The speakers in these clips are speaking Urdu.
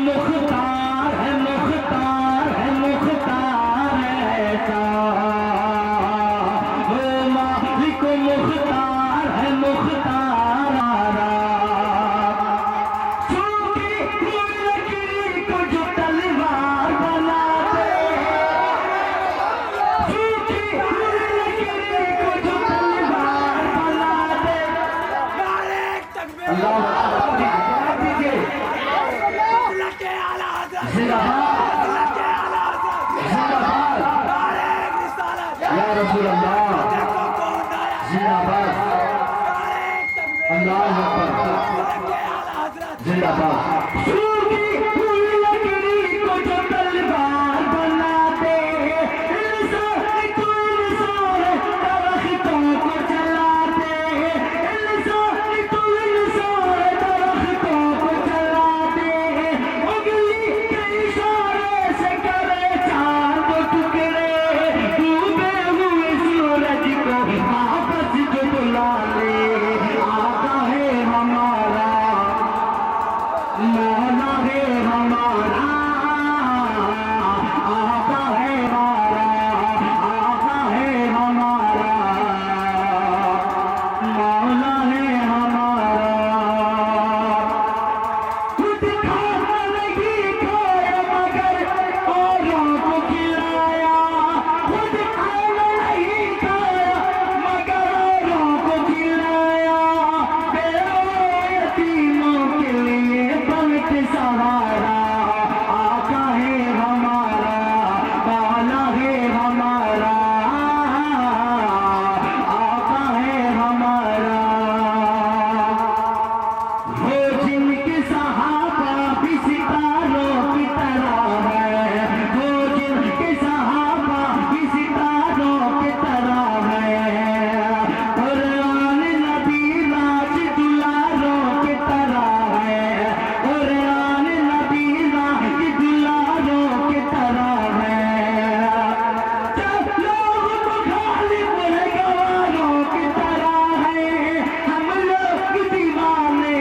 مختار ہے مختار ہے مختار ایسا وہ مالک مختار ہے مختار آرا سوکھی ہوئی لکڑی کو جو تلوار بنا دے سوکھی ہوئی لکڑی کو جو تلوار بنا دے اللہ یا رسول اللہ زندہ باد اللہ اکبر زندہ باد سوکھی ہوئی لکڑی کو جو تلوار بنا دے انسان کو انسان درختوں کو جلا دے انسان کو انسان درختوں کو جلا دے اگلی کے اشارے سے کرے چاند ٹکڑے ڈوبے ہوئے سورج کو واپس جو بلا لے آقا ہے ہمارا مولا ہے ہمارا آقا ہے ہمارا آقا ہے ہمارا مولا ہے ہمارا خود کھانا نہیں کھایا مگر اوروں کو کھلایا خود کھانا نہیں کھایا مگر اوروں کو کھلایا بے یتیموں کے لیے بنت سہارا آقا ہے ہمارا مولا ہے ہمارا آقا ہے ہمارا وہ جن کے صحابہ بھی ستاروں کی طرح ہے وہ جن کے صحابہ بھی ستاروں کی طرح ہے قرآن نبی راج دلاروں کی طرح ہے قرآن نبی راج دلاروں کی طرح ہے جب لوگ مخالف ہے گواروں کی طرح ہے ہم لوگ دیوانے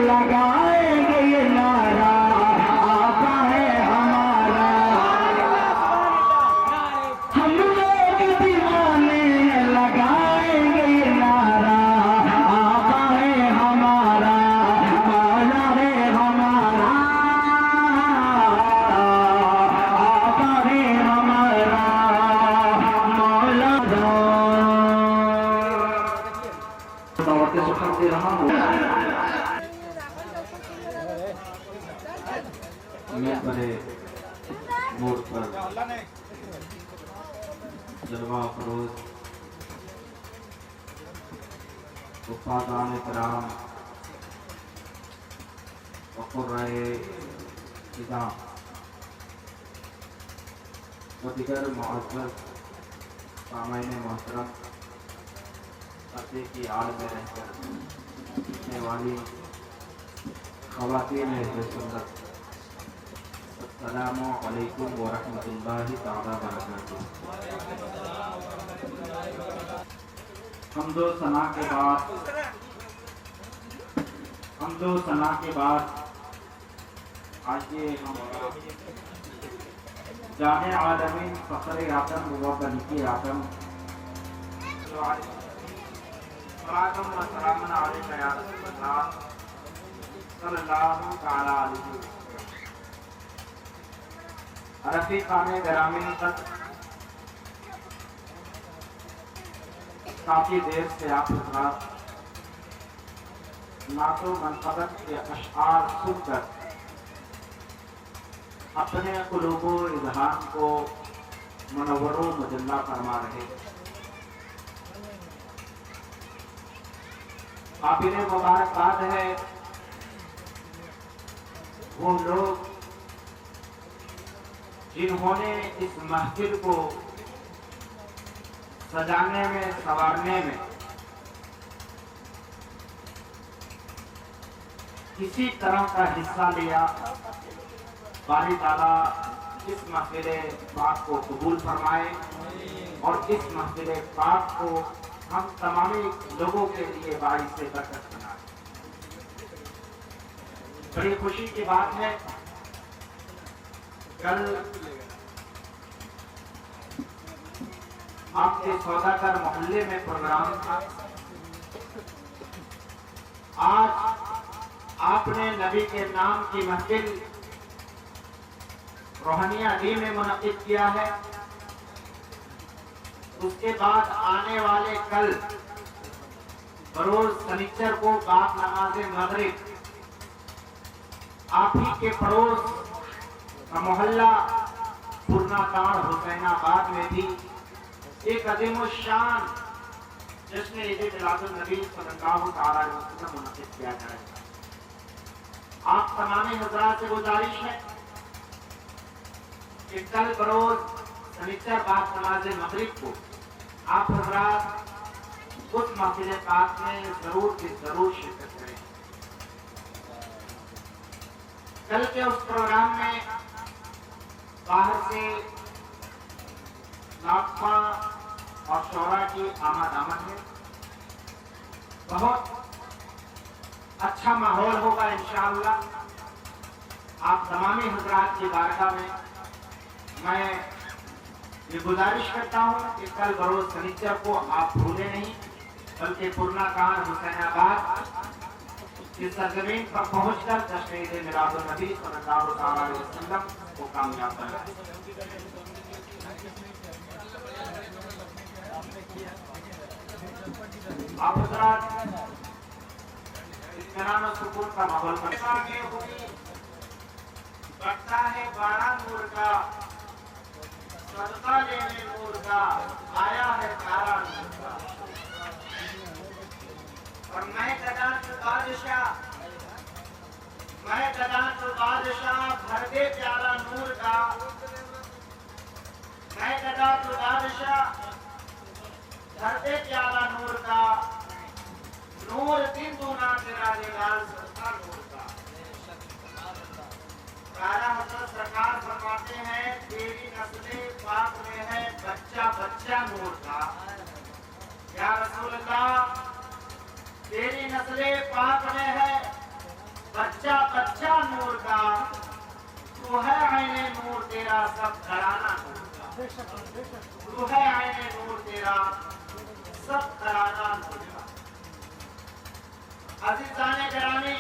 لگائیں گے یہ نعرہ آقا ہے ہمارا ہم لوگ دیوانے لگائیں گے یہ نعرہ آقا ہے ہمارا مولا ہے ہمارا آقا ہے ہمارا مولا دعوت سخن دے رہا ہوں میں بڑے موڈ پر جلوہ فروز وفادان کرام وقرائے خدا و دیگر معزز سامعین محترم پردے کی آڑ میں رہ کر سننے والی خواتین اہل سنت السلام علیکم ورحمۃ اللہ تعالی وبرکاتہ۔ حمد و ثنا کے بعد آئیے ہم جان عالمین فخر اعظم و بنی اعظم صلاۃ و سلام علیک یا رسول اللہ صلی اللہ تعالی علیہ وسلم۔ رفیقان گرامی تک کافی دیر سے آپ حضرات نعت و منقبت کے اشعار سن کر اپنے قلوب و اذہان کو منور و مجلہ فرما رہے۔ قابل مبارکباد ہے وہ لوگ جنہوں نے اس محفل کو سجانے میں سنوارنے میں کسی طرح کا حصہ لیا۔ باری تعالیٰ اس محفل پاک کو قبول فرمائے اور اس محفل پاک کو ہم تمامی لوگوں کے لیے باعث برکت بنائے۔ بڑی خوشی کی بات ہے، کل آپ کے سوداگر محلے میں پروگرام تھا، آج آپ نے نبی کے نام کی محفل روحانیہ علی میں منعقد کیا ہے۔ اس کے بعد آنے والے کل بروز سنیچر کو بعد نماز مغرب آپ ہی کے پڑوس کا محلہ پورنا تاڑ حسین آباد میں بھی ایک عظیم الشان جشن عید میلاد النبی صلی اللہ تعالی علیہ وسلم منعقد کیا جائے گا۔ آپ تمام حضرات سے گزارش ہے کہ کل بروز سنیچر بعد نماز مغرب کو آپ حضرات اس محفل پاک میں ضرور کی ضرور شرکت کریں۔ کل کے اس پروگرام میں باہر سے ناخواں اور شعراء کی آمد ہے، بہت اچھا ماحول ہوگا انشاءاللہ۔ آپ تمامی حضرات کی بارگاہ میں میں یہ گزارش کرتا ہوں کہ کل بروز سنیچر کو آپ بھولے نہیں، بلکہ پورنا کان حسین آباد کی سرزمین پر پہنچ کر جشن عید میلاد النبی صلی اللہ تعالی علیہ وسلم کو کامیاب بنائیں۔ آپ حضرات اطمینان و سکون کا ماحول بڑھتا ہے 12 نور کا، صدقہ لینے نور کا، آیا ہے 12 نور کا، اور میں گدا تو بادشاہ، میں گدا تو بادشاہ، بھر دے پیالہ نور کا، میں گدا تو بادشاہ، بھر دے پیالہ نور کا، نور دن دونا تیرا جلال سرکار نور کا۔ پیارا حضرت سرکار فرماتے ہیں تیری نسل پاک میں ہے بچہ بچہ نور کا۔ یا رسول اللہ تیری نسل پاک میں ہے بچہ بچہ نور کا، تو ہے عین نور تیرا سب گھرانہ نور کا، تو ہے عین نور تیرا سب گھرانہ نور کا۔ عزیزان گرامی،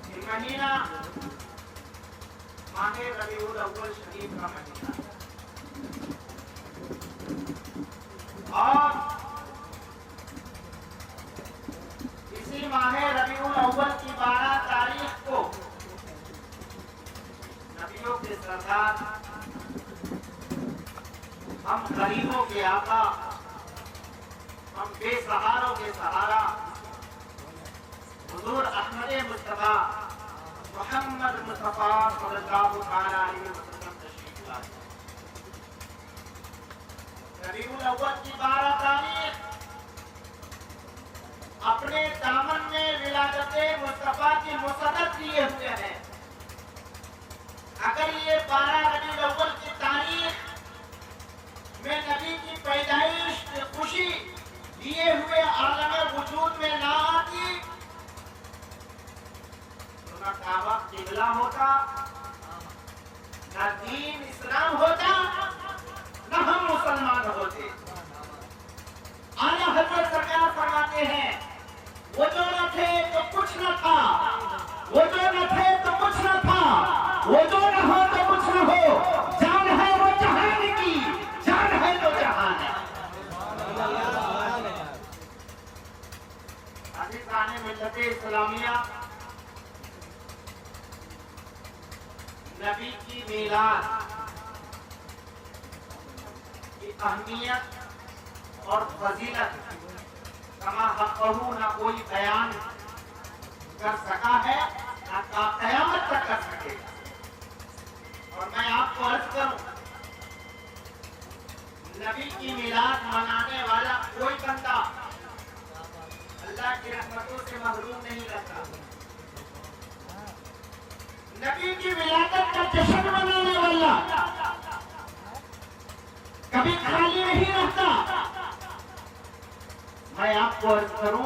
یہ مہینہ ماہ ربیع الاول شریف کا مہینہ ہے، اور اسی ماہ ربیع الاول کی 12 تاریخ کو نبیوں کے سردار، ہم غریبوں کے آقا، ہم بے سہاروں کے سہارا حضور احمد مصطفیٰ محمد مصطفیٰ صلی اللہ تعالی علیہ وسلم تشریف لائے۔ ربیع الاول کی 12 تاریخ اپنے دامن میں ولادت مصطفیٰ کی مسدت لیے ہوئے ہیں۔ اگر یہ 12 ربیع الاول کی تاریخ میں نبی کی پیدائش کی خوشی لیے ہوئے عالم وجود میں نہ آتی تو نہ کعبہ قبلہ ہوتا، نہ دین اسلام ہوتا، نہ ہم مسلمان ہوتے۔ آیا حضرت سرکار فرماتے ہیں وہ جو نہ تھے تو کچھ نہ تھا، وہ جو نہ تھے تو کچھ نہ تھا، وہ جو نہ ہو تو کچھ نہ ہو، جان ہے وہ جہان کی، جان ہے تو جہان ہے۔ عزیزان ملت اسلامیہ، نبی کی میلاد کی اہمیت اور فضیلت کما حقہ نہ کوئی بیان کر سکا ہے، نہ قیامت تک کر سکے گا۔ اور میں آپ کو عرض کروں، نبی کی میلاد منانے والا کوئی بندہ اللہ کی رحمتوں سے محروم نہیں رہتا۔ نبی کی ولادت کا جشن منانے والا کبھی خالی نہیں رہتا۔ میں آپ کو عرض کروں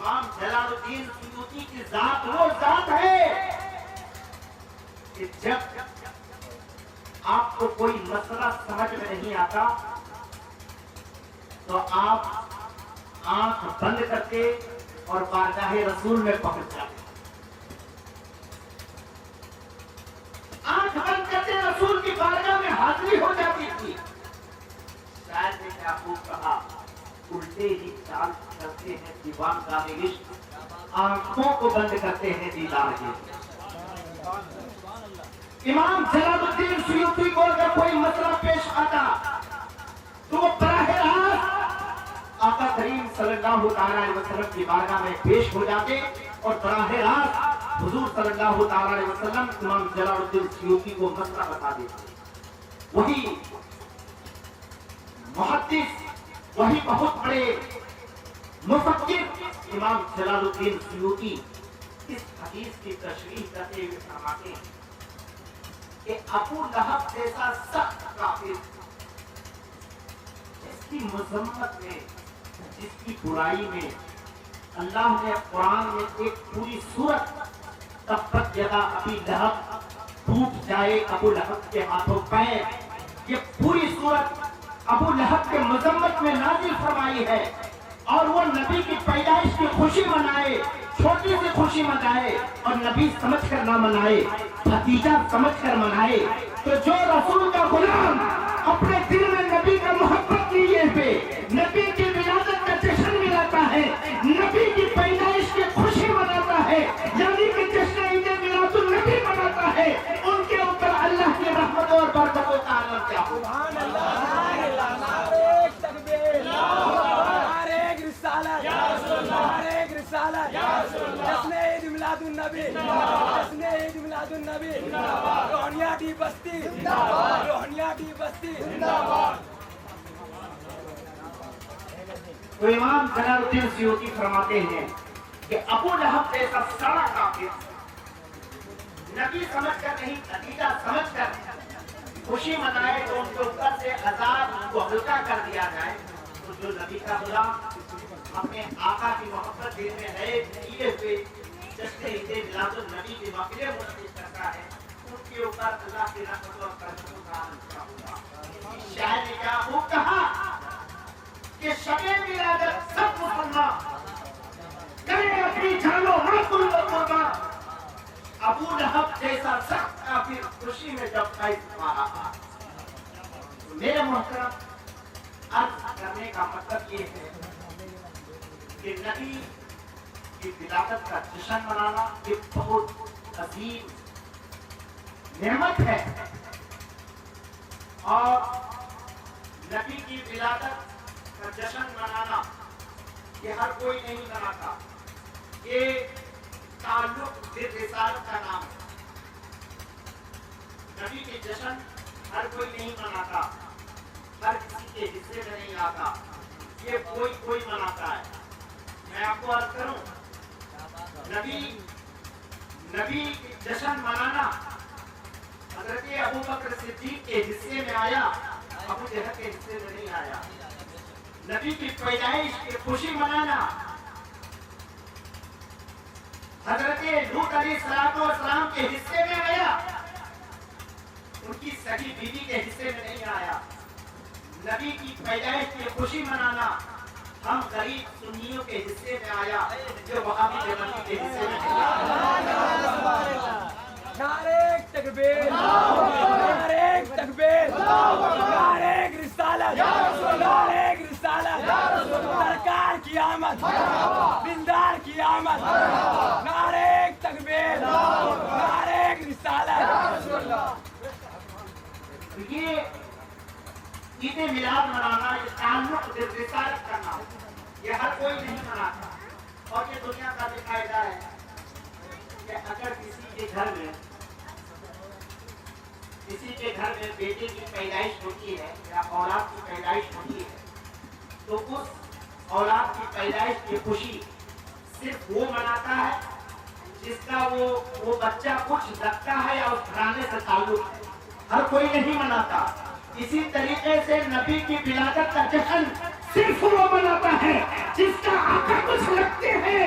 امام جلال الدین سیوطی کی ذات وہ ذات ہے کہ جب آپ کو کوئی مسئلہ سمجھ میں نہیں آتا تو آپ آنکھ بند کرتے اور بارگاہ رسول میں پہنچ جاتے. آنکھ بند کرتے رسول کی بارگاہ میں حاضری ہو جاتی تھی. شاید نے کیا خوب کہا, الٹے ہی چال کرتے ہیں دیوان کا عشق, آنکھوں کو بند کرتے ہیں دیدار کے. امام جلال الدین سیوطی کو اگر کوئی مسئلہ پیش آتا تو وہ براہ راست آقا کریم صلی اللہ علیہ وسلم کی بارگاہ میں پیش ہو جاتے اور براہ راست حضور صلی اللہ علیہ وسلم امام جلال الدین سیوطی کو مسئلہ بتا دیتے. وہی محدث, وہی بہت بڑے مفکر امام جلال الدین سیوطی اس حدیث کی تشریح کرتے ہوئے فرماتے ہیں کہ ابو لہب جیسا سخت کافر, جس کی مذمت میں, جس کی برائی میں اللہ نے قرآن میں ایک پوری سورت تبت یدا ابی لہب, ٹوٹ جائے ابو لہب کے ہاتھوں پیر, یہ پوری سورت ابو لہب کے مذمت میں نازل فرمائی ہے. اور وہ نبی کی پیدائش کی خوشی منائے, چھوٹی سی خوشی منائے اور نبی سمجھ کر نہ منائے, بھتیجا سمجھ کر منائے. تو جو رسول کا غلام اپنے دل میں نبی کا محبت لیے ہوئے نبی کی ولادت کا جشن مناتا ہے, نبی کی پیدائش کی خوشی مناتا ہے, یعنی کہ جشن عید میلاد النبی مناتا ہے, ان کے اوپر اللہ کی رحمت اور برکتوں کا عالم کیا ہو. سبحان اللہ, نعرہ تکبیر, نعرہ رسالت, نعرہ رسالت, جشن عید میلاد النبی, جشن عید میلاد النبی, روحانیاتی بستی, روحانیاتی بستی. تو امام جلال الدین سیوطی فرماتے ہیں کہ ابو لہب جیسا سڑا کافر نبی سمجھ کر نہیں, بھتیجا سمجھ کر خوشی منائے تو ان کے اوپر سے عذاب کو ہلکا کر دیا جائے. تو جو نبی کا غلام اپنے آقا کی محبت دل میں ہے لیے ہوئے جشن عید میلاد النبی کے واقعے منعقد کرتا ہے, ان کے اوپر اللہ کی رحمت اور برکتوں کا عالم کیا ہوگا. شاید نے کیا خوب کہا کہ شب ولادت سب مسلمان کریں اپنی جانوں مال کو قربان. ابو لہب جیسا سخت کافر خوشی میں جب قید مارا تھا. میرے محترم, عرض کرنے کا مطلب یہ ہے کہ نبی کی ولادت کا جشن منانا یہ بہت عظیم نعمت ہے, اور نبی کی ولادت کا جشن منانا یہ ہر کوئی نہیں مناتا. یہ تعلق رسالت کا نام ہے. نبی کے جشن ہر کوئی نہیں مناتا, ہر کسی کے حصے میں نہیں آتا, یہ کوئی کوئی مناتا ہے. میں آپ کو عرض کروں, نبی جشن منانا حضرت ابو بکر صدیق کے حصے میں آیا, ابو جہل کے حصے میں نہیں آیا. نبی کی پیدائش کی خوشی منانا حضرت لوط علیہ السلام کے حصے میں آیا, ان کی سگی بیوی کے حصے میں نہیں آیا. نبی کی پیدائش کی خوشی منانا ہم غریب سنیوں کے حصے میں آیا, جو وہابی دیوبندی کے حصے میں نہیں آیا. نعرہ تکبیر, نعرہ تکبیر, نعرہ رسالت, نعرہ رسالت, سرکار کی آمد, دیندار کی آمد, نعرہ تکبیر, نعرہ رسالت. یہ عید میلاد منانا, یہ تعلق رسالت کرنا, یہ ہر کوئی نہیں مناتا. اور یہ دنیا کا بھی فائدہ ہے کہ اگر کسی کے گھر میں بیٹے کی پیدائش ہوتی ہے یا اولاد کی پیدائش ہوتی ہے تو اس اولاد کی پیدائش کی خوشی صرف وہ مناتا ہے جس کا وہ بچہ کچھ لگتا ہے یا اس گھرانے سے تعلق ہے, ہر کوئی نہیں مناتا. اسی طریقے سے نبی کی ولادت کا جشن صرف وہ مناتا ہے جس کا آقا کچھ لگتے ہیں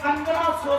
1500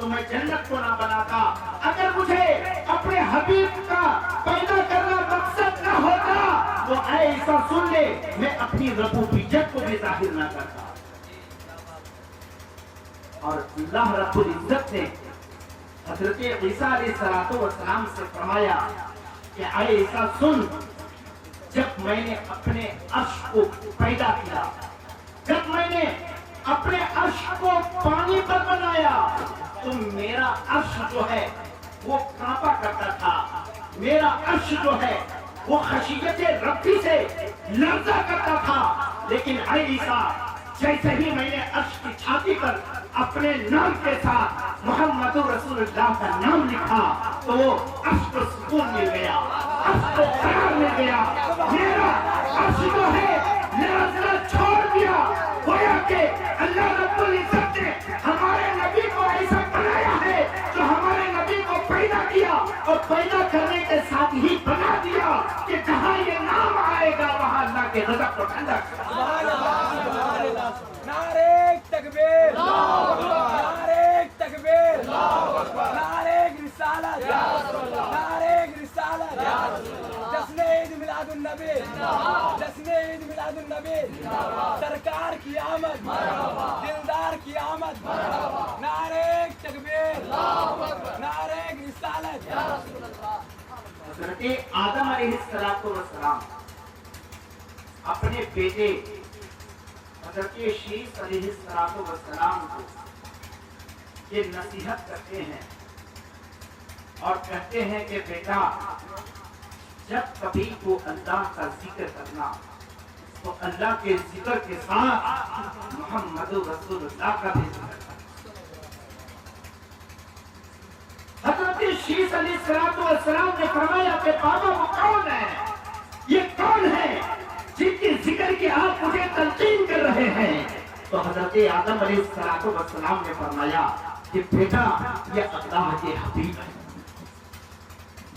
تو میں جنت کو نہ بناتا. اگر مجھے اپنے حبیب کا پیدا کرنا مقصد نہ ہوتا تو ایسا سن لے میں اپنی ربوبیت کو بھی ظاہر نہ کرتا. اور اللہ رب العزت نے حضرت عیسیٰ علیہ السلام سے فرمایا کہ اے عیسیٰ سن، جب میں نے اپنے عرش کو پیدا کیا، جب میں نے اپنے عرش کو پانی پر بنایا تو میرا عرش جو ہے وہ کانپا کرتا تھا، میرا عرش جو ہے وہ خشیت ربی سے لرزا کرتا تھا. لیکن اے عیسیٰ جیسے ہی میں نے عرش کی چھاتی پر اپنے نام کے ساتھ محمد رسول اللہ کا نام لکھا تو وہ عرش کو سکون مل گیا، عرش کو قرار مل گیا. میرا عرش جو ہے لرزنا چھوڑ دیا. گویا کہ اللہ رب العزت نے ہمارے نبی کو ایسا بنایا ہے جو ہمارے نبی کو پیدا کیا اور پیدا کرنے کے ساتھ ہی بنا دیا کہ جہاں یہ نام آئے گا وہاں اللہ کے غضب کو ٹھنڈا کرے. نعرہ تکبیر، نعرہ تکبیر، نعرہ رسالت، نعرہ رسالت. جشن عید میلاد النبی، جشن عید میلاد النبی. سرکار کی آمد، دلدار کی آمد. نعرہ تکبیر، نعرہ رسالت. حضرت آدم علیہ السلام اپنے بیٹے حضرت شیس علیہ السلام کو یہ نصیحت کرتے ہیں اور کہتے ہیں کہ بیٹا جب کبھی کو اللہ کا ذکر کرنا تو اللہ کے ذکر کے ساتھ محمد رسول اللہ کا بھی ذکر کرنا. حضرت شیس علیہ السلام نے فرمایا کہ بابا وہ کون ہے، یہ کون ہے جن کے ذکر کی آپ مجھے تلقین کر رہے ہیں؟ تو حضرت آدم علیہ السلام نے فرمایا کہ بیٹا یہ اللہ کے حبیب ہے.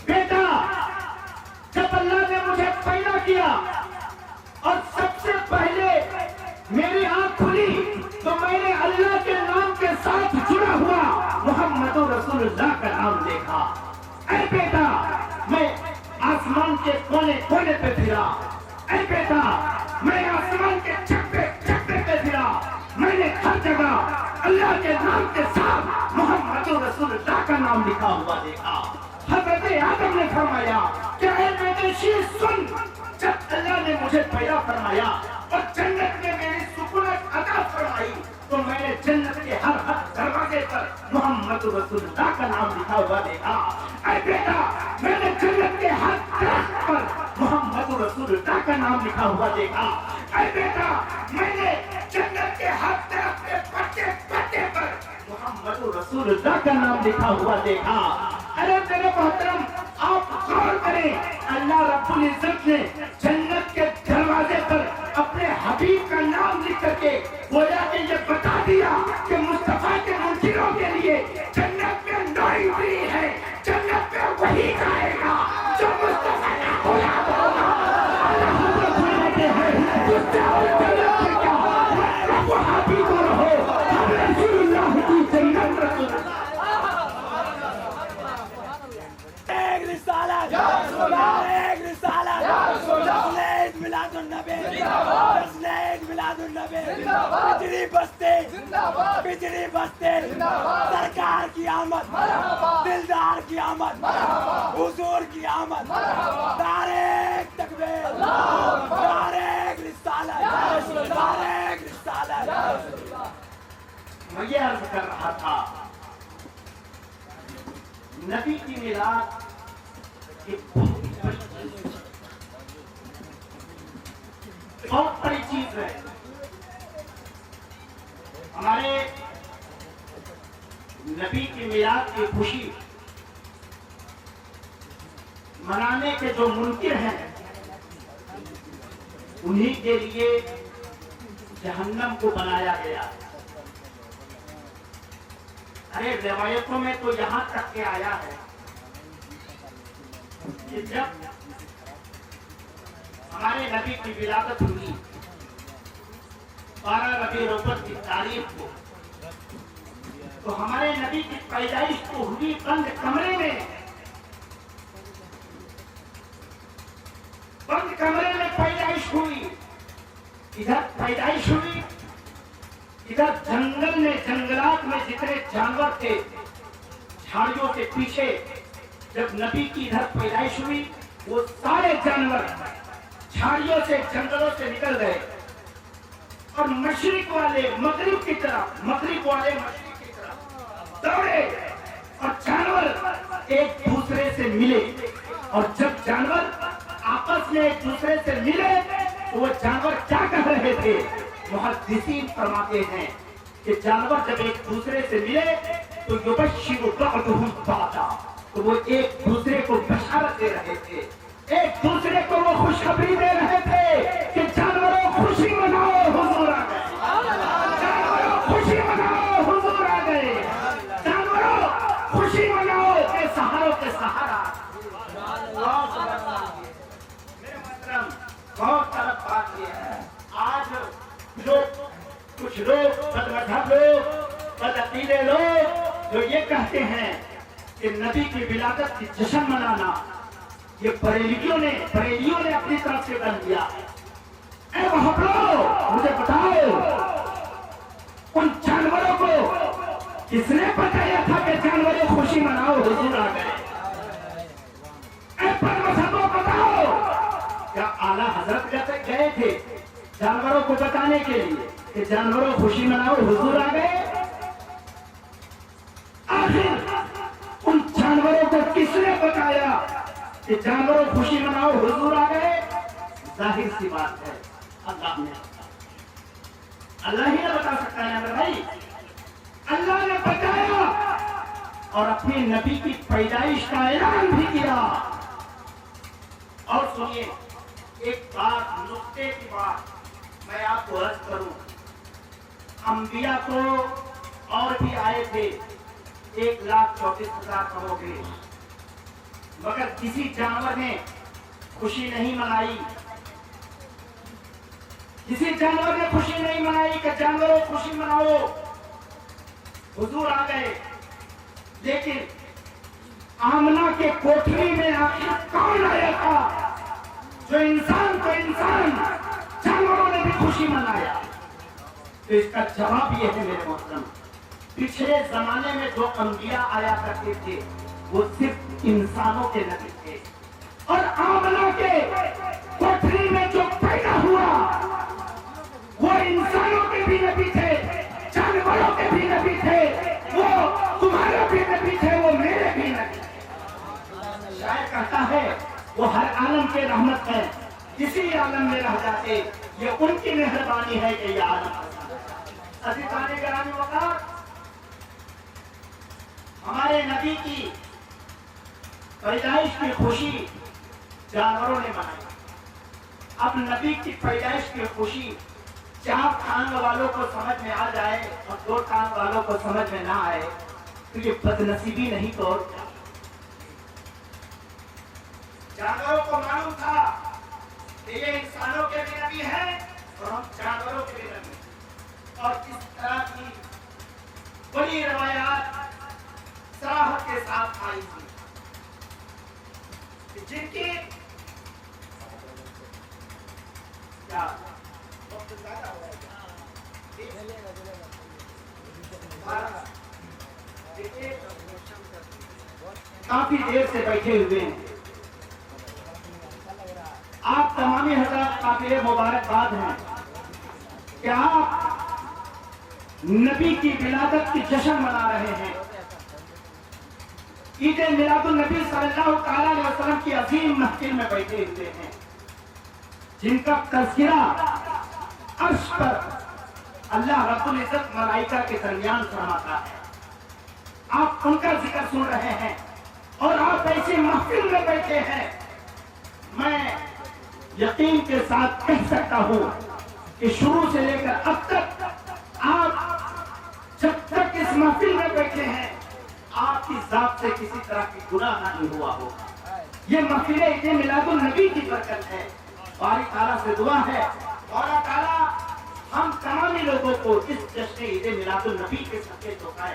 بیٹا جب اللہ نے مجھے پیدا کیا اور سب سے پہلے میری آنکھ کھلی تو میں نے اللہ کے نام کے ساتھ جڑا ہوا محمد رسول اللہ کا نام دیکھا. اے بیٹا میں آسمان کے کونے کونے پہ پھرا، اے بیٹا میں آسمان کے چھپے چھپے پہ پھرا، میں نے ہر جگہ اللہ کے نام کے ساتھ محمد رسول اللہ کا نام لکھا ہوا دیکھا. حضرت آدم نے فرمایا کہ اے بیٹے شیس سن، جب اللہ نے مجھے پیدا فرمایا اور جنت میں میری سکونت عطا فرمائی تو میں نے جنت کے ہر دروازے پر محمد رسول اللہ کا نام لکھا ہوا دیکھا. اے بیٹا میں نے جنت کے ہر درخت پر محمد رسول اللہ کا نام لکھا ہوا دیکھا. اے بیٹا میں نے جنت کے ہر درخت کے پتے پتے پر محمد رسول اللہ کا نام لکھا ہوا دیکھا. ارے میرے محترم آپ غور کریں، اللہ رب العزت نے جنت کے دروازے پر اپنے حبیب کا نام لکھ کر کے گویا کہ یہ بتا دیا کہ مصطفیٰ کے منکروں کے لیے جنت میں نوئی فری ہے، جنت میں وہی جائے گا جو مصطفیٰ کا غلام ہوگا. اللہ حضرت فرماتے ہیں جس سے اور جنت میں کیا وہ حبیب رہو ہم رسول اللہ کی جنت رسول اللہ. ایک رسالت، ایک رسالت. جشن عید میلاد النبی، جشن عید میلاد النبی. بجلی بستے، بجلی بستے. سرکار کی آمد، دلدار کی آمد، حضور کی آمد. نعرہ تکبیر، نعرہ رسالت، نعرہ رسالت. میں یہ عرض کر رہا تھا نبی کی میلاد ایک بہت بڑی چیز ہے. ہمارے نبی کی میلاد کی خوشی منانے کے جو منکر ہیں انہی کے لیے جہنم کو بنایا گیا. ارے روایتوں میں تو یہاں تک کہ آیا ہے کہ جب ہمارے نبی کی ولادت ہوئی 12 ربیع الاول کی تاریخ کو تو ہمارے نبی کی پیدائش تو ہوئی بند کمرے میں، بند کمرے میں پیدائش ہوئی، ادھر پیدائش ہوئی، ادھر جنگل میں، جنگلات میں جتنے جانور تھے جھاڑیوں کے پیچھے، جب نبی کی ادھر پیدائش ہوئی وہ سارے جانور جھاڑیوں سے، جنگلوں سے نکل گئے اور مشرق والے مغرب کی طرف، مغرب والے مشرق کی طرف دوڑے، اور جانور ایک دوسرے سے ملے، اور جب جانور آپس میں ایک دوسرے سے ملے تو وہ جانور کیا کہہ رہے تھے؟ محدثین فرماتے ہیں کہ جانور جب ایک دوسرے سے ملے تو یبشر بعضهم بعضا، تو وہ ایک دوسرے کو بشارت دے رہے تھے، ایک دوسرے کو وہ خوشخبری دے رہے تھے کہ جانوروں خوشی مناؤ، حضور آ گئے، جانوروں خوشی مناؤ، حضور آ گئے، جانوروں خوشی مناؤ کہ سہاروں کے سہارا۔ میرے محترم، بہت طرف بات یہ ہے، آج کچھ لوگ بد مذہب لوگ، بد عقیدے لوگ جو یہ کہتے ہیں کہ نبی کی ولادت کی جشن منانا یہ بریلیوں نے اپنی طرف سے کر دیا۔ اے محبلو، مجھے بتاؤ ان جانوروں کو کس نے بتایا تھا کہ جانوروں خوشی مناؤ، حضور آ گئے؟ اے بد مذہبوں بتاؤ، کیا اعلیٰ حضرت گئے تھے جانوروں کو بتانے کے لیے کہ جانوروں خوشی مناؤ، حضور آ گئے؟ آخر ان جانوروں کو کس نے بتایا کہ جانوروں خوشی مناؤ، حضور آ گئے؟ ظاہر سی بات ہے اللہ نے، اللہ ہی نے بتا سکتا ہے میرے بھائی، اللہ نے بتایا اور اپنے نبی کی پیدائش کا اعلان بھی کیا۔ اور سنیے ایک بات، نقطے کی بات میں آپ کو عرض کروں، انبیاء تو اور بھی آئے تھے 1,34,000 کہو گے، مگر کسی جانور نے خوشی نہیں منائی، کسی جانور نے خوشی نہیں منائی کہ جانوروں خوشی مناؤ، حضور آ گئے۔ لیکن آمنہ کے کوٹھری میں آخر کون آیا تھا جو انسان کو انسان، جانوروں نے بھی خوشی منایا؟ تو اس کا جواب یہ ہے میرے محترم، پچھلے زمانے میں جو انبیاء آیا کرتے تھے وہ صرف انسانوں کے نبی تھے، اور آمنہ کے کوٹھری میں جو پیدا ہوا وہ انسانوں کے بھی نبی تھے، جانوروں کے بھی نبی تھے، وہ تمہارے بھی نبی تھے، وہ میرے بھی نبی تھے۔ شاعر کہتا ہے وہ ہر عالم کے رحمت ہے، کسی عالم میں رہ جاتے، یہ ان کی مہربانی ہے کہ یہ عالم عزیزان گرامی وقار، ہمارے نبی کی پیدائش کی خوشی جانوروں نے منائی۔ اب نبی کی پیدائش کی خوشی 4 ٹانگ والوں کو سمجھ میں آ جائے اور 2 ٹانگ والوں کو سمجھ میں نہ آئے تو یہ بدنصیبی نہیں تو کیا؟ جانوروں کو معلوم تھا کہ یہ انسانوں کے بھی نبی ہیں اور ہم جانوروں کے بھی نبی، اور اس طرح کی بڑی روایات صراحت کے ساتھ آئی تھی جن کی کیا وقت زیادہ ہو ہے، کافی دیر سے بیٹھے ہوئے ہیں، آپ تمامی حضرات قابل مبارکباد ہیں کہ آپ نبی کی ولادت کی جشن منا رہے ہیں۔ عید میلاد النبی صلی اللہ تعالیٰ علیہ وسلم کی عظیم محفل میں بیٹھے ہوئے ہیں، جن کا تذکرہ عرش پر اللہ رب العزت ملائکہ کے درمیان فرماتا ہے۔ آپ ان کا ذکر سن رہے ہیں اور آپ ایسی محفل میں بیٹھے ہیں، میں یقین کے ساتھ کہہ سکتا ہوں کہ شروع سے لے کر اب تک آپ جب تک اس محفل میں بیٹھے ہیں آپ کی ذات سے کسی طرح کی گناہ نہیں ہوا ہوگا۔ یہ محفل عید میلاد النبی کی برکت ہے۔ باری تعالیٰ سے دعا ہے مولا تعالیٰ ہم تمامی لوگوں کو اس جشن عید میلاد النبی کے صدقے چوکائے،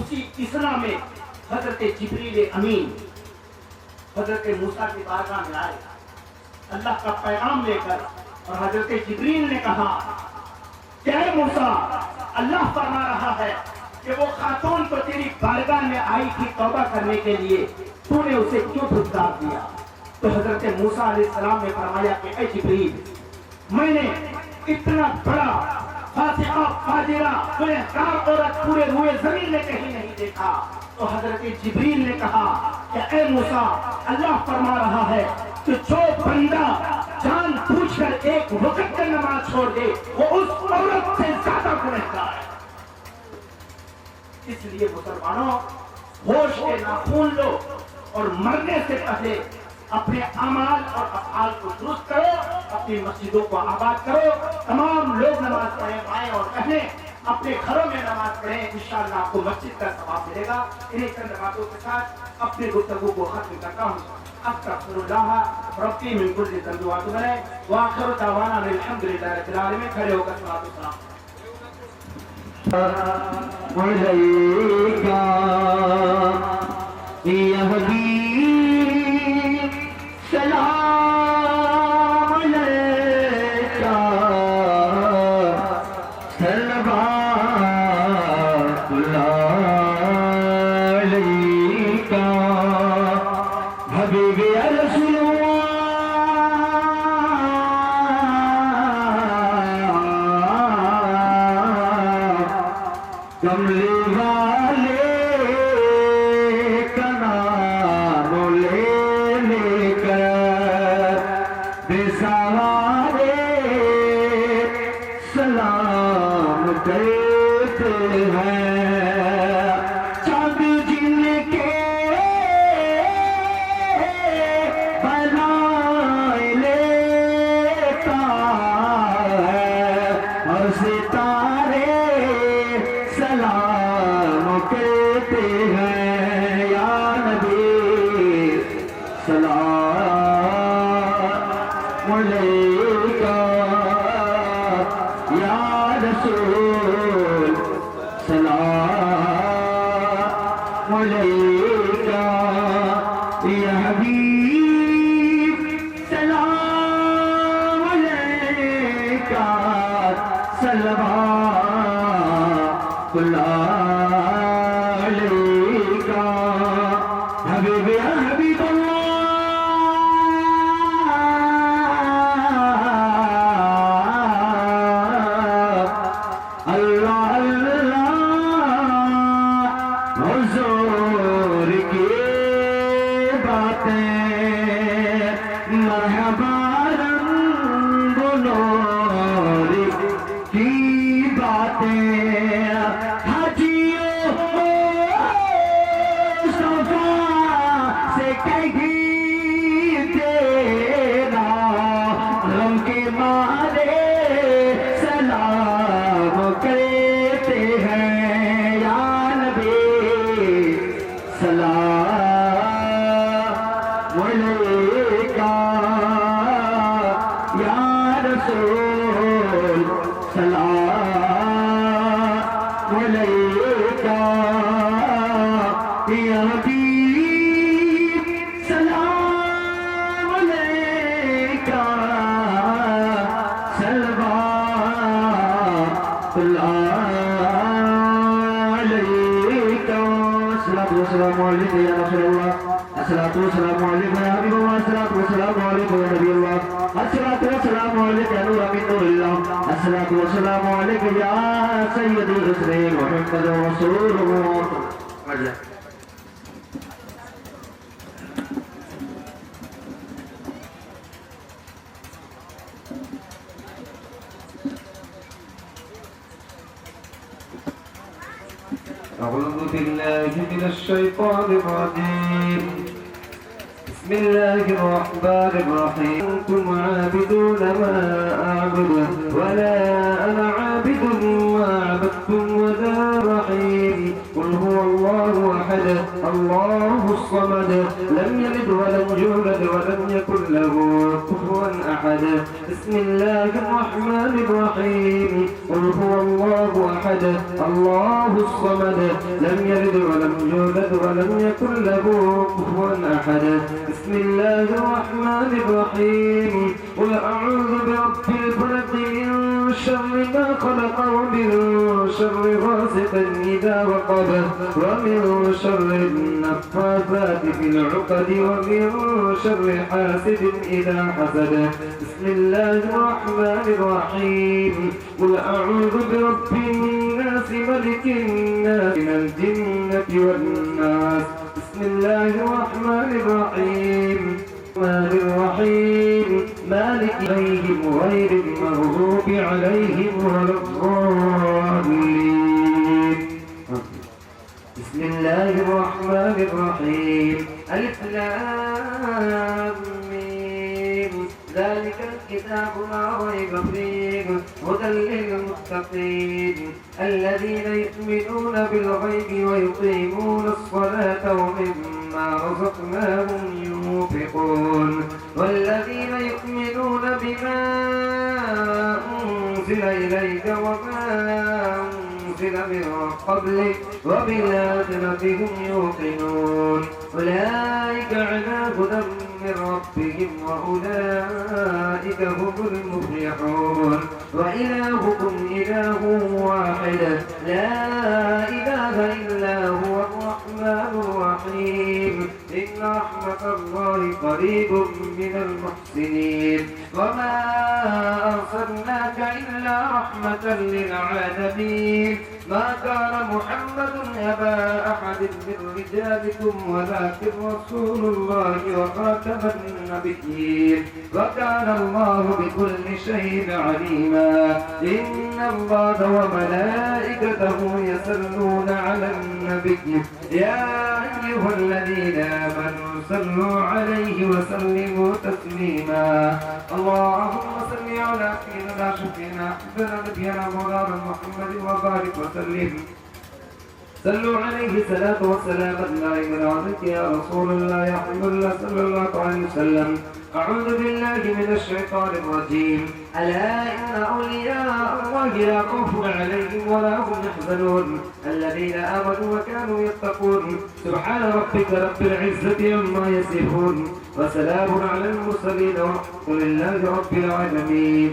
اسی اسرا میں حضرت جبریل امین حضرت موسیٰ کی بارگاہ میں آئے اللہ کا پیغام لے کر، اور حضرت جبریل نے کہا کہ اے موسیٰ، اللہ فرما رہا ہے کہ وہ خاتون تو تیری بارگاہ میں آئی تھی توبہ کرنے کے لیے، تو نے اسے کیوں دھتکار دیا؟ تو حضرت موسیٰ علیہ السلام نے فرمایا کہ اے جبریل، میں نے اتنا بڑا فاسقہ فاجرہ گنہگار عورت پورے روئے زمین میں کہیں نہیں دیکھا۔ تو حضرت جبریل نے کہا کہ اے موسیٰ، اللہ فرما رہا ہے کہ جو بندہ جان بوجھ کر ایک وقت کا نماز چھوڑ دے وہ اس عورت سے زیادہ گنہگار ہے۔ اس لیے مسلمانوں، ہوش کے ناخون لو اور مرنے سے پہلے اپنے اعمال اور افعال کو درست کرو، اپنی مسجدوں کو آباد کرو، تمام لوگ نماز پڑھیں، مائیں اور بہنیں اپنے گھروں میں نماز پڑھیں، انشاءاللہ آپ کو مسجد کا ثواب ملے گا۔ انہیں چند باتوں کے ساتھ اپنی گفتگو کو ختم کرتا ہوں۔ استغفر اللہ ربی من کل ذنب واتوب الیہ وآخر دعوانا الحمدللہ رب العالمین۔ کھڑے ہو کر صلاۃ والسلام علیکہ یا حبیب، سلام علیکہ، صلوات اللہ علیکہ، حبیب یا رسول کملی والے کا نام لے لے کر بے سہارے سلام کرتے ہیں، چاند جن کے بنائے لیتا ہے اور ستارے سلام کہتے ہیں، یا نبی سلام علیکہ، یا رسول سلام علیکہ، یا حبیب سلام علیکہ، صلوات اللہ علیکہ، حبیب یا حبیب اللہ، اللہ اللہ، حضور کی باتیں مرحبا، رنگ و نور کی باتیں، حجیوں صفا سے کہیں تیرا غم کے مارے سلام کرتے ہیں، یا نبی سلام علیکہ، یا رسول سلام علیکہ، یا حبیب سلام علیکہ، صلوات اللہ علیکہ، الصلاۃ والسلام علیکہ یا رسول اللہ، الصلاۃ والسلام علیکہ یا حبیب اللہ، الصلاۃ والسلام علیکہ یا نبی اللہ، الصلاۃ والسلام علیکہ یا نور من نور اللہ، الصلاۃ والسلام علیکہ یا سید الرسل محمد رسول اللہ۔ أعوذ بالله من الشيطان الرجيم، بسم الله الرحمن الرحيم، أنتم عابدون ما أعبد ولا أنا عابد ما عبدتم ولا رحيم، قل هو الله أحد أحد الله الصمد لم يلد ولم يولد ولم يكن له كفوا أحد بسم الله الرحمن الرحيم قل هو الله أحد الله الصمد لم يلد ولم يولد ولم يكن له كفوا أحد بسم الله الرحمن الرحيم قل أعوذ برب الفلق من شر ما خلق ومن شر غاسق إذا وقب ومن شر النفاثات في العقد ومن شر حاسد إذا حسد بسم الله الرحمن الرحيم قل أعوذ برب الناس ملك الناس من الجنة والناس بسم الله الرحمن الرحيم مالك عليهم غير المغضوب عليهم ولا الضالين بسم الله الرحمن الرحيم ألف لام ميم ذلك الكتاب لا ريب فيه هدى للمتقين الذين يؤمنون بالغيب ويقيمون الصلاة ومما رزقناهم ينفقون والذين يؤمنون بما أنزل إليك وما أنزل من قبلك وبالآخرة هم يوقنون أولئك على هدى من ربهم وأولئك هم المفلحون وإلهكم إله واحد لا إله إلا هو الرحمن الرحيم إن رحمة الله قريب من المحسنين وما أرسلناك إلا رحمة للعالمين ما كان محمد أبا أحد من رجالكم ولكن رسول الله وخاتم النبيين وكان الله بكل شيء عليما إن الله وملائكته يصلون على النبي يا أيها الذين آمنوا صلوا عليه وسلموا تسليما اللهم صل على سيدنا شفينا حبنا نبينا مولانا محمد وبارك وسلم صلوا عليه الصلاة والسلام دائما عليك يا رسول الله يا حبيب الله صلى الله عليه وسلم أعوذ بالله من الشيطان الرجيم ألا إن أولياء الله لا خوف عليهم ولا هم يحزنون الذين آمنوا وكانوا يتقون سبحان ربك رب العزة عما يصفون وسلام على المرسلين والحمد لله رب العالمين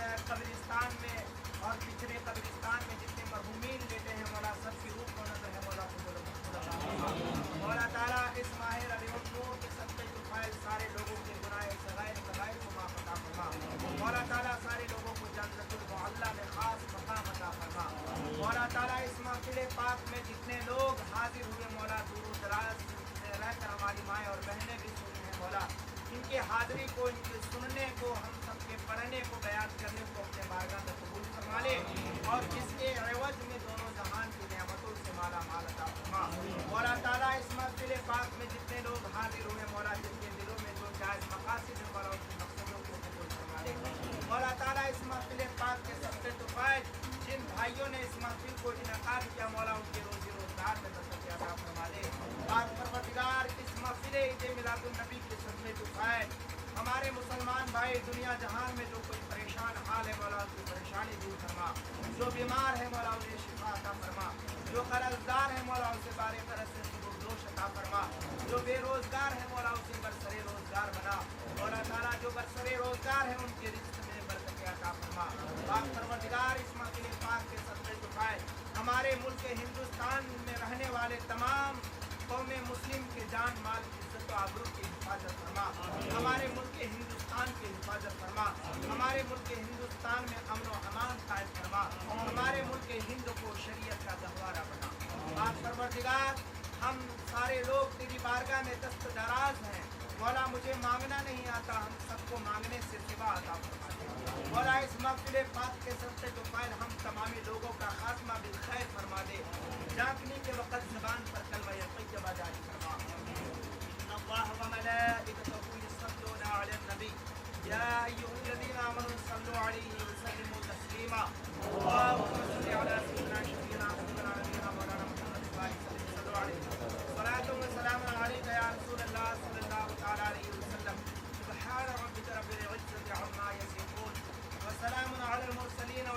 قبرستان میں اور پچھلے قبرستان میں جتنے مرحومین لیتے ہیں مولا سب کی روح کو نظر ہے مولا مولا تعالیٰ اس ماہ ربیع النور کے صدقے طفیل سارے لوگوں کے گناہ صغائر کبائر کو معاف عطا فرما مولا تعالیٰ سارے لوگوں کو جنت المعلی میں خاص مقام عطا فرما مولا تعالیٰ اس محفل پاک میں جتنے لوگ حاضر ہوئے مولا دور و دراز سے رہ کر ہماری مائیں اور بہنیں بھی سنی ہیں مولا ان کی حاضری کو ان کے سننے کو ہم سب کے پڑھنے کو بیان کرنے کو اپنے بارگاہ میں قبول فرما لے اور جس کے عوض میں دونوں جہان کی نعمتوں سے مالا مال عطا فرما مولا تعالیٰ اس محفل پاک میں جتنے لوگ حاضر ہوئے مولا جن کے دلوں میں جو جائز مقاصد ہیں مولا ان کے مقصدوں کو قبول فرما لے مولا تعالیٰ اس محفل پاک کے سب سے طفیل جن بھائیوں نے اس محفل کو انعقاد کیا مولا ان کے روزی روزگار میں برکت عطا فرما دے پاک پروردگار اس محفل عید میلاد النبی کے صدقے طفیل ہمارے مسلمان بھائی دنیا جہان میں جو کوئی پریشان حال ہے مولا ان کی پریشانی دور فرما جو بیمار ہے مولا انہیں شفا عطا فرما جو قرض دار ہے مولا ان سے بارے قرض سے دوش عطا فرما جو بے روزگار ہے مولا اسے برسرے روزگار بنا مولا تعالیٰ جو برسرے روزگار ہے ان کے رزق میں برکت عطا فرما پاک پروردگار اس محفل پاک کے صدقے طفیل ہمارے ملک ہندوستان میں رہنے والے تمام قوم مسلم کے جان مال عزت و آبرو کی حفاظت فرما ہمارے ملک ہندوستان کی حفاظت فرما ہمارے ملک ہندوستان میں امن و امان قائم فرما ہمارے ملک ہند کو شریعت کا گہوارہ بنا پاک پروردگار ہم سارے لوگ تیری بارگاہ میں دست دراز ہیں مولا مجھے مانگنا نہیں آتا ہم سب کو مانگنے سے سوا عطا فرما دے مولا اس محفل پاک کے صدقے طفیل ہم تمامی لوگوں کا خاتمہ بالخیر فرما دے جانکنے کے وقت زبان پر کلمہ طیبہ جاری فرما ان اللہ وملائکتہ یصلون علی النبی یا ایھا الذین آمنوا صلوا علیہ وسلموا تسلیما اللهم صل علی سیدنا شفیعنا حبیبنا نبینا مولانا محمد صلی اللہ علیہ وسلم صلاۃ و سلام علیک یا رسول اللہ صلی اللہ تعالی علیہ وسلم سبحان ربک رب العزة عما یصفون وسلام علی المرسلین